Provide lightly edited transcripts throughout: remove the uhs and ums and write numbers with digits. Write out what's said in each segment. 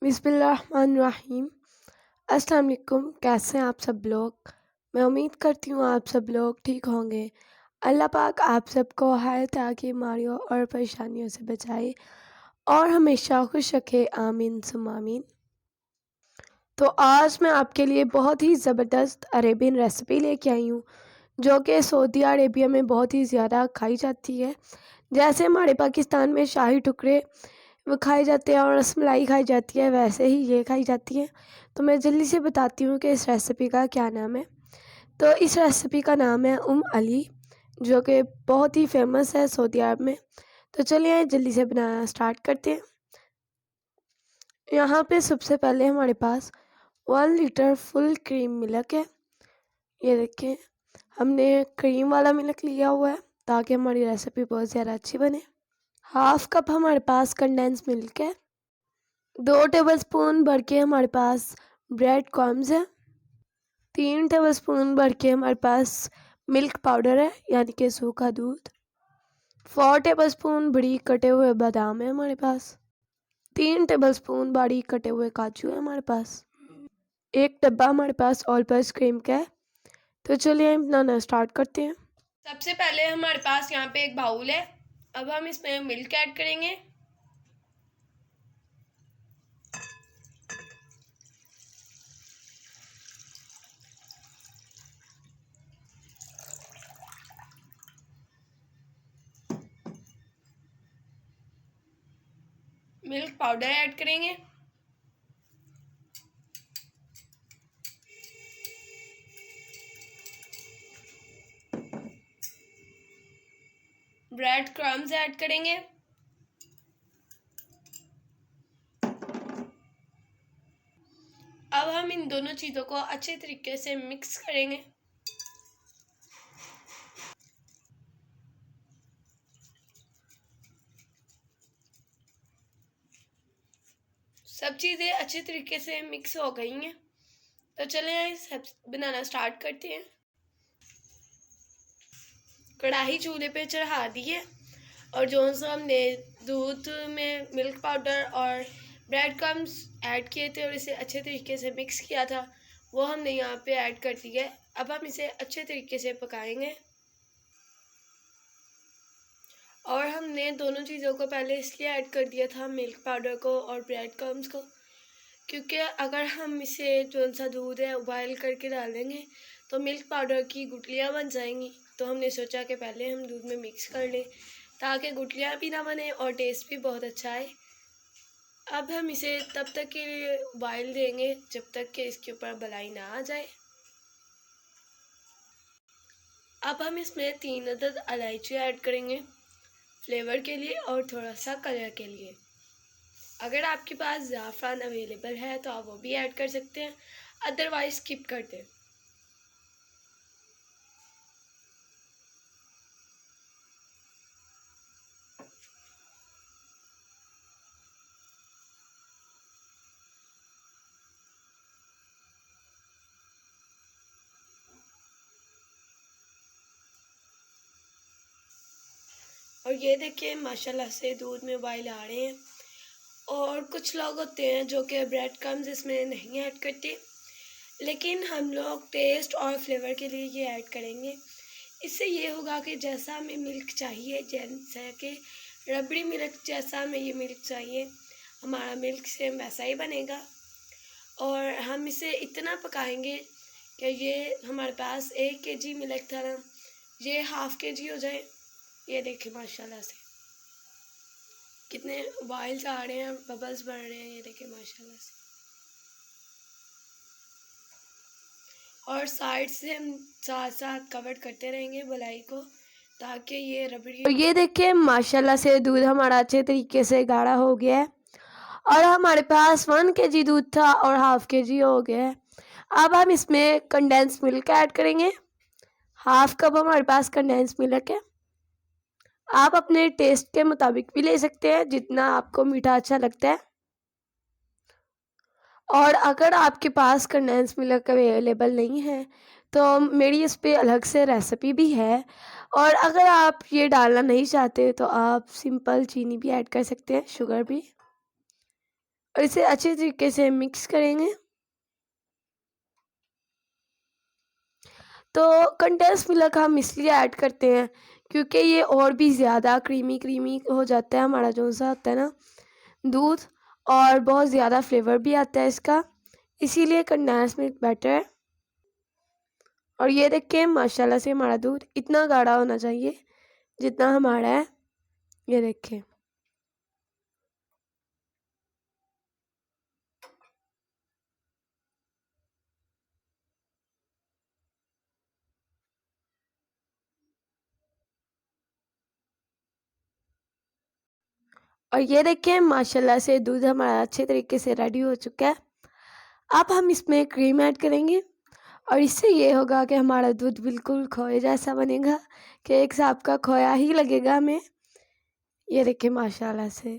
बिस्मिल्लाहिर्रहमानिर्रहीम। अस्सलाम वालेकुम। कैसे हैं आप सब लोग? मैं उम्मीद करती हूँ आप सब लोग ठीक होंगे। अल्लाह पाक आप सबको हर तरह की बीमारियों और परेशानियों से बचाए और हमेशा खुश रखे। आमीन सुम्मा आमीन। तो आज मैं आपके लिए बहुत ही ज़बरदस्त अरेबियन रेसिपी लेके आई हूँ जो कि सऊदी अरेबिया में बहुत ही ज़्यादा खाई जाती है। जैसे हमारे पाकिस्तान में शाही टुकड़े वो खाए जाते हैं और रसमलाई खाई जाती है, वैसे ही ये खाई जाती है। तो मैं जल्दी से बताती हूँ कि इस रेसिपी का क्या नाम है। तो इस रेसिपी का नाम है अली, जो कि बहुत ही फेमस है सऊदी अरब में। तो चलिए जल्दी से बनाना स्टार्ट करते हैं। यहाँ पे सबसे पहले हमारे पास 1 लीटर फुल क्रीम मिल्क है। ये देखिए, हमने क्रीम वाला मिल्क लिया हुआ है ताकि हमारी रेसिपी बहुत ज़्यादा अच्छी बने। हाफ कप हमारे पास कंडेंस मिल्क है। 2 टेबलस्पून भर के हमारे पास ब्रेड क्रम्स है। 3 टेबलस्पून भर के हमारे पास मिल्क पाउडर है, यानी कि सूखा दूध। 4 टेबलस्पून बड़ी कटे हुए बादाम है हमारे पास। 3 टेबलस्पून बारीक कटे हुए काजू है हमारे पास। 1 डब्बा हमारे पास ऑल पर्पस क्रीम का है। तो चलिए हम बनाना स्टार्ट करते हैं। सबसे पहले हमारे पास यहाँ पे एक बाउल है। अब हम इसमें मिल्क ऐड करेंगे। मिल्क पाउडर ऐड करेंगे। ब्रेड क्रम्स ऐड करेंगे। अब हम इन दोनों चीज़ों को अच्छे तरीके से मिक्स करेंगे। सब चीज़ें अच्छे तरीके से मिक्स हो गई हैं। तो चलिए सब बनाना स्टार्ट करते हैं। कढ़ाई चूल्हे पे चढ़ा दी है और जो सा हमने दूध में मिल्क पाउडर और ब्रेड क्रम्स ऐड किए थे और इसे अच्छे तरीके से मिक्स किया था, वो हमने यहाँ पे ऐड कर दिया है। अब हम इसे अच्छे तरीके से पकाएंगे। और हमने दोनों चीज़ों को पहले इसलिए ऐड कर दिया था, मिल्क पाउडर को और ब्रेड क्रम्स को, क्योंकि अगर हम इसे जो सा दूध है उबाइल करके डाल देंगे तो मिल्क पाउडर की गुठलियाँ बन जाएंगी। तो हमने सोचा कि पहले हम दूध में मिक्स कर लें ताकि गुठलियाँ भी ना बने और टेस्ट भी बहुत अच्छा आए। अब हम इसे तब तक के लिए उबाइल देंगे जब तक कि इसके ऊपर बलाई ना आ जाए। अब हम इसमें 3 अदद इलायची ऐड करेंगे फ्लेवर के लिए और थोड़ा सा कलर के लिए। अगर आपके पास ज़ाफ़रान अवेलेबल है तो आप वो भी ऐड कर सकते हैं, अदरवाइज स्किप कर दें। और ये देखिए माशाल्लाह से दूध में उबाल आ रहे हैं। और कुछ लोग होते हैं जो कि ब्रेड क्रम्स इसमें नहीं ऐड करते, लेकिन हम लोग टेस्ट और फ्लेवर के लिए ये ऐड करेंगे। इससे ये होगा कि जैसा हमें मिल्क चाहिए, जैसा कि रबड़ी मिल्क जैसा हमें ये मिल्क चाहिए, हमारा मिल्क सेम वैसा ही बनेगा। और हम इसे इतना पकाएंगे कि ये हमारे पास 1 kg मिल्क था ना, ये ½ kg हो जाए। ये देखिए माशाल्लाह से कितने बॉइल्स आ रहे हैं, बबल्स बन रहे हैं। ये देखिए माशाल्लाह से। और साइड से हम साथ साथ कवर करते रहेंगे मलाई को ताकि ये रबड़ी। और ये देखिए माशाल्लाह से दूध हमारा अच्छे तरीके से गाढ़ा हो गया है और हमारे पास 1 kg दूध था और ½ kg हो गया है। अब हम इसमें कंडेंस मिल्क ऐड करेंगे। ½ कप हमारे पास कंडेंस मिल्क है। आप अपने टेस्ट के मुताबिक भी ले सकते हैं, जितना आपको मीठा अच्छा लगता है। और अगर आपके पास कंडेंस मिल्क अवेलेबल नहीं है तो मेरी इस पे अलग से रेसिपी भी है। और अगर आप ये डालना नहीं चाहते तो आप सिंपल चीनी भी ऐड कर सकते हैं, शुगर भी। और इसे अच्छे तरीके से मिक्स करेंगे। तो कंडेंस मिल्क हम इसलिए ऐड करते हैं क्योंकि ये और भी ज़्यादा क्रीमी क्रीमी हो जाता है हमारा जो सा होता है ना दूध, और बहुत ज़्यादा फ्लेवर भी आता है इसका, इसीलिए कंडेंस मिल्क बेटर है। और ये देखिए माशाल्लाह से हमारा दूध इतना गाढ़ा होना चाहिए जितना हमारा है, ये देखिए। और ये देखिए माशाल्लाह से दूध हमारा अच्छे तरीके से रेडी हो चुका है। अब हम इसमें क्रीम ऐड करेंगे और इससे ये होगा कि हमारा दूध बिल्कुल खोए जैसा बनेगा, कि एक हिसाब का खोया ही लगेगा हमें। ये देखिए माशाल्लाह से।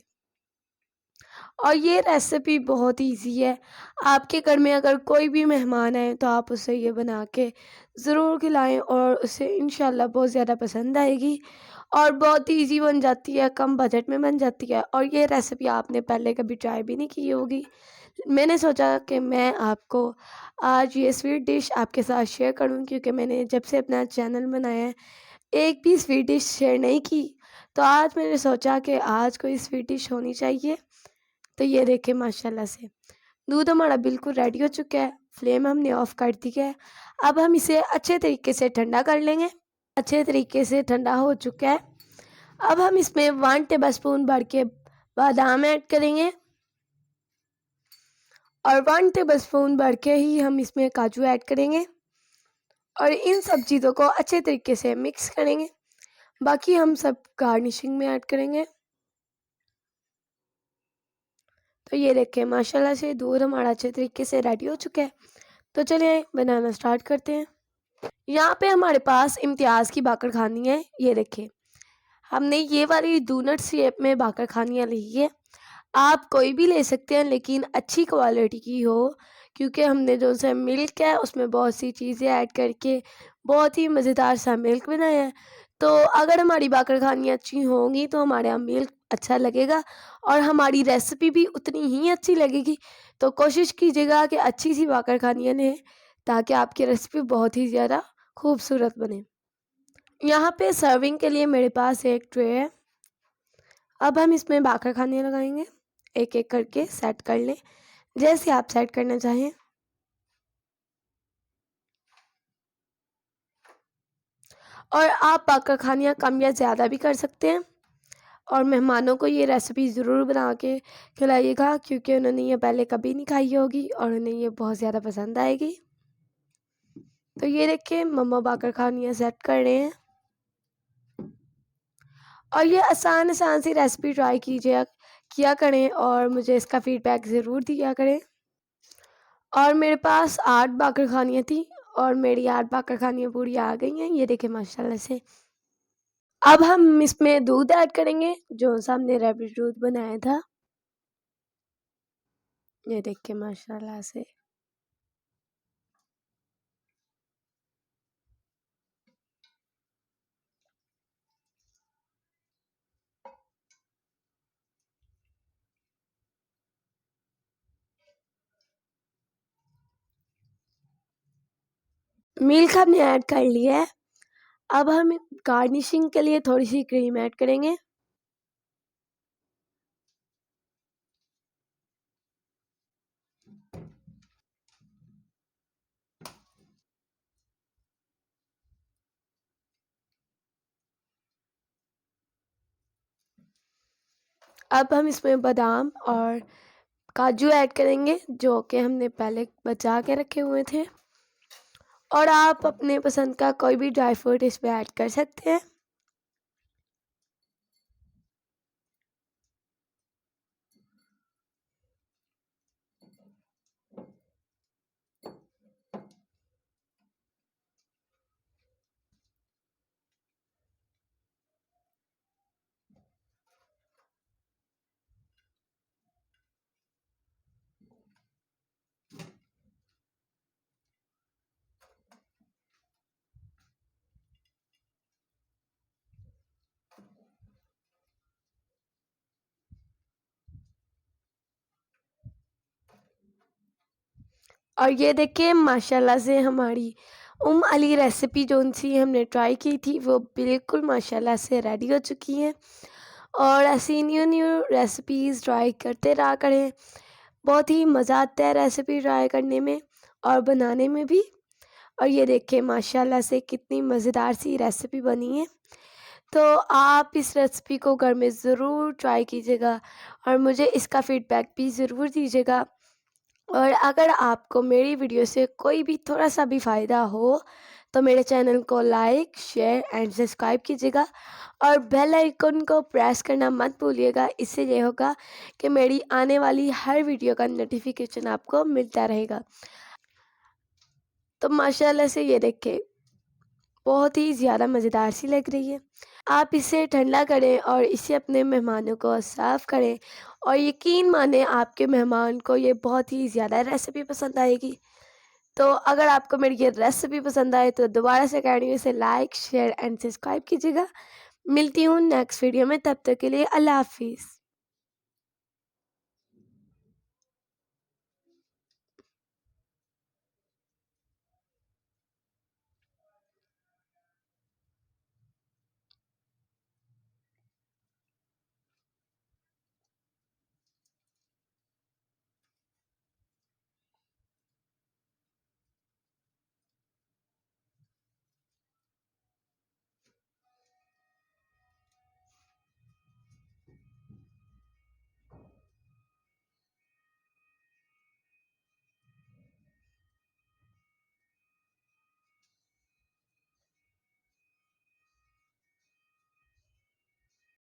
और ये रेसिपी बहुत इजी है। आपके घर में अगर कोई भी मेहमान आए तो आप उसे ये बना के ज़रूर खिलाएं और उसे इंशाल्लाह बहुत ज़्यादा पसंद आएगी। और बहुत ही इजी बन जाती है, कम बजट में बन जाती है। और ये रेसिपी आपने पहले कभी ट्राई भी नहीं की होगी। मैंने सोचा कि मैं आपको आज ये स्वीट डिश आपके साथ शेयर करूं, क्योंकि मैंने जब से अपना चैनल बनाया है एक भी स्वीट डिश शेयर नहीं की। तो आज मैंने सोचा कि आज कोई स्वीट डिश होनी चाहिए। तो ये देखिए माशाल्लाह से दूध हमारा बिल्कुल रेडी हो चुका है। फ्लेम हमने ऑफ कर दी है। अब हम इसे अच्छे तरीके से ठंडा कर लेंगे। अच्छे तरीके से ठंडा हो चुका है। अब हम इसमें 1 टेबलस्पून भर के बादाम ऐड करेंगे और 1 टेबलस्पून भर के ही हम इसमें काजू ऐड करेंगे और इन सब चीज़ों को अच्छे तरीके से मिक्स करेंगे। बाकी हम सब गार्निशिंग में ऐड करेंगे। तो ये देखिए माशाल्लाह से दूध हमारा अच्छे तरीके से रेडी हो चुका है। तो चलिए बनाना स्टार्ट करते हैं। यहाँ पे हमारे पास इम्तियाज़ की बाकर खानी है। ये देखिए हमने ये वाली डोनट शेप में बाकर खानियाँ ली है। आप कोई भी ले सकते हैं लेकिन अच्छी क्वालिटी की हो, क्योंकि हमने जो सा मिल्क है उसमें बहुत सी चीज़ें ऐड करके बहुत ही मज़ेदार सा मिल्क बनाया है। तो अगर हमारी बाकर खानी अच्छी होंगी तो हमारे यहाँ मिल्क अच्छा लगेगा और हमारी रेसिपी भी उतनी ही अच्छी लगेगी। तो कोशिश कीजिएगा कि अच्छी सी बाकर खानियाँ लें ताकि आपकी रेसिपी बहुत ही ज़्यादा खूबसूरत बने। यहाँ पे सर्विंग के लिए मेरे पास एक ट्रे है। अब हम इसमें बाकर खाने लगाएंगे, एक एक करके सेट कर लें जैसे आप सेट करना चाहें। और आप बाकर खानियाँ कम या ज़्यादा भी कर सकते हैं। और मेहमानों को ये रेसिपी ज़रूर बना के खिलाइएगा, क्योंकि उन्होंने ये पहले कभी नहीं खाई होगी और उन्हें ये बहुत ज़्यादा पसंद आएगी। तो ये देखिए मम्मा बाकर खानियाँ सेट कर रहे हैं। और ये आसान आसान सी रेसिपी ट्राई कीजिए किया करें और मुझे इसका फीडबैक ज़रूर दिया करें। और मेरे पास 8 बाकर खानियाँ थी और मेरी 8 बाकर खानियाँ पूरी आ गई हैं। ये देखिए माशाल्लाह से। अब हम इसमें दूध ऐड करेंगे जो सा हमने रबड़ी दूध बनाया था। ये देखिए माशाल्लाह से। मिल्क हमने ऐड कर लिया है। अब हम गार्निशिंग के लिए थोड़ी सी क्रीम ऐड करेंगे। अब हम इसमें बादाम और काजू ऐड करेंगे जो कि हमने पहले बचा के रखे हुए थे। और आप अपने पसंद का कोई भी ड्राई फ्रूट इसमें ऐड कर सकते हैं। और ये देखिए माशाल्लाह से हमारी अली रेसिपी जोन सी हमने ट्राई की थी वो बिल्कुल माशाल्लाह से रेडी हो चुकी है। और ऐसी न्यू न्यू रेसिपीज़ ट्राई करते रहा करें, बहुत ही मज़ा आता है रेसिपी ट्राई करने में और बनाने में भी। और ये देखिए माशाल्लाह से कितनी मज़ेदार सी रेसिपी बनी है। तो आप इस रेसिपी को घर में ज़रूर ट्राई कीजिएगा और मुझे इसका फ़ीडबैक भी ज़रूर दीजिएगा। और अगर आपको मेरी वीडियो से कोई भी थोड़ा सा भी फ़ायदा हो तो मेरे चैनल को लाइक, शेयर एंड सब्सक्राइब कीजिएगा और बेल आइकन को प्रेस करना मत भूलिएगा। इससे ये होगा कि मेरी आने वाली हर वीडियो का नोटिफिकेशन आपको मिलता रहेगा। तो माशाल्लाह से ये देखिए बहुत ही ज़्यादा मज़ेदार सी लग रही है। आप इसे ठंडा करें और इसे अपने मेहमानों को सर्व करें और यकीन माने आपके मेहमान को ये बहुत ही ज़्यादा रेसिपी पसंद आएगी। तो अगर आपको मेरी ये रेसिपी पसंद आए तो दोबारा से कह रही हूँ इसे लाइक, शेयर एंड सब्सक्राइब कीजिएगा। मिलती हूँ नेक्स्ट वीडियो में, तब तक के लिए अल्लाह हाफ़िज़।